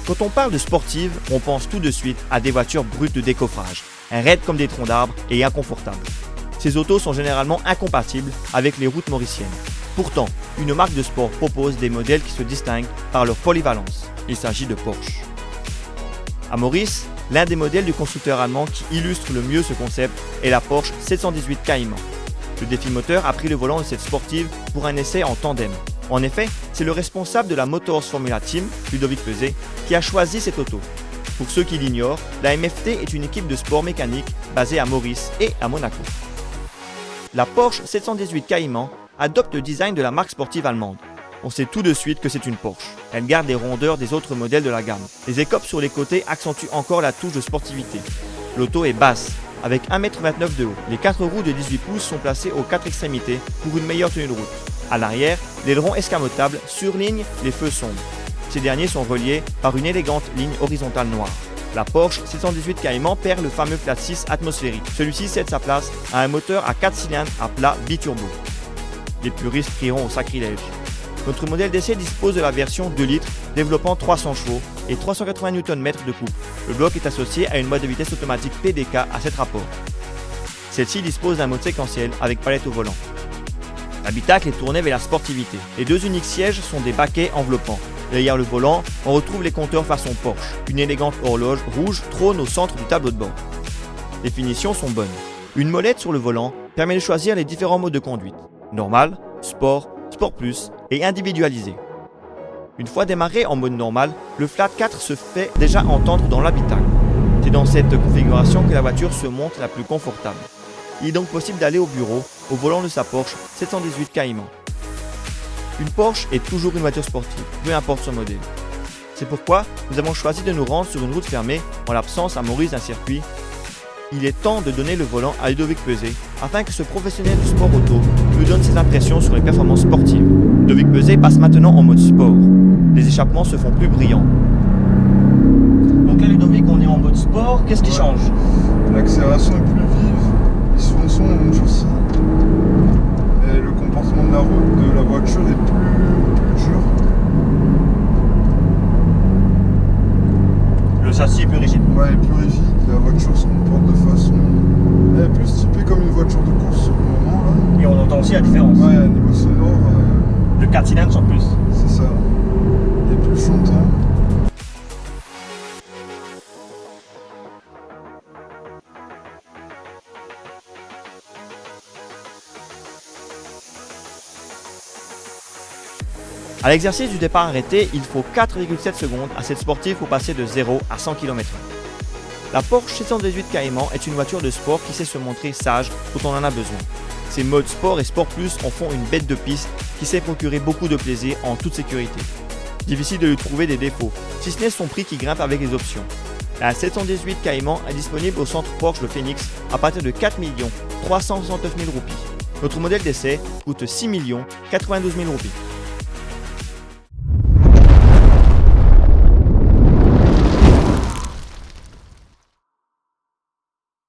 Quand on parle de sportive, on pense tout de suite à des voitures brutes de décoffrage, raides comme des troncs d'arbres et inconfortables. Ces autos sont généralement incompatibles avec les routes mauriciennes. Pourtant, une marque de sport propose des modèles qui se distinguent par leur polyvalence. Il s'agit de Porsche. À Maurice, l'un des modèles du constructeur allemand qui illustre le mieux ce concept est la Porsche 718 Cayman. Le défi moteur a pris le volant de cette sportive pour un essai en tandem. En effet, c'est le responsable de la Motors Formula Team, Ludovic Peuzet, qui a choisi cette auto. Pour ceux qui l'ignorent, la MFT est une équipe de sport mécanique basée à Maurice et à Monaco. La Porsche 718 Cayman adopte le design de la marque sportive allemande. On sait tout de suite que c'est une Porsche. Elle garde les rondeurs des autres modèles de la gamme. Les écopes sur les côtés accentuent encore la touche de sportivité. L'auto est basse, avec 1,29 m de haut. Les 4 roues de 18 pouces sont placées aux 4 extrémités pour une meilleure tenue de route. À l'arrière, l'aileron escamotable surligne les feux sombres. Ces derniers sont reliés par une élégante ligne horizontale noire. La Porsche 718 Cayman perd le fameux flat 6 atmosphérique. Celui-ci cède sa place à un moteur à 4 cylindres à plat biturbo. Les puristes crieront au sacrilège. Notre modèle d'essai dispose de la version 2 litres développant 300 chevaux et 380 Nm de couple. Le bloc est associé à une boîte de vitesse automatique PDK à 7 rapports. Celle-ci dispose d'un mode séquentiel avec palette au volant. L'habitacle est tourné vers la sportivité. Les deux uniques sièges sont des baquets enveloppants. Derrière le volant, on retrouve les compteurs façon Porsche. Une élégante horloge rouge trône au centre du tableau de bord. Les finitions sont bonnes. Une molette sur le volant permet de choisir les différents modes de conduite. Normal, Sport, Sport Plus et individualisé. Une fois démarré en mode normal, le Flat 4 se fait déjà entendre dans l'habitacle. C'est dans cette configuration que la voiture se montre la plus confortable. Il est donc possible d'aller au bureau au volant de sa Porsche 718 Cayman. Une Porsche est toujours une voiture sportive, peu importe son modèle. C'est pourquoi nous avons choisi de nous rendre sur une route fermée en l'absence à Maurice d'un circuit. Il est temps de donner le volant à Ludovic Peuzet afin que ce professionnel du sport auto nous donne ses impressions sur les performances sportives. Ludovic Peuzet passe maintenant en mode sport. Les échappements se font plus brillants. Donc là Ludovic, on est en mode sport, qu'est-ce qui change? L'accélération est plus vive, les suspensions ont aussi. Et le comportement de la route de la voiture est plus dur. Le châssis est plus rigide. Ouais, elle est plus rigide, la voiture se comporte de façon... Elle est plus typée comme une voiture de course sur le moment là. Et on entend aussi la différence. Ouais, à niveau sonore, Le 4 cylindres en plus. c'est ça. Il est plus chantant. À l'exercice du départ arrêté, il faut 4,7 secondes à cette sportive pour passer de 0 à 100 km/h. La Porsche 718 Cayman est une voiture de sport qui sait se montrer sage quand on en a besoin. Ses modes sport et sport plus en font une bête de piste qui sait procurer beaucoup de plaisir en toute sécurité. Difficile de lui trouver des défauts, si ce n'est son prix qui grimpe avec les options. La 718 Cayman est disponible au centre Porsche Le Phoenix à partir de 4 369 000 roupies. Notre modèle d'essai coûte 6 092 000 roupies.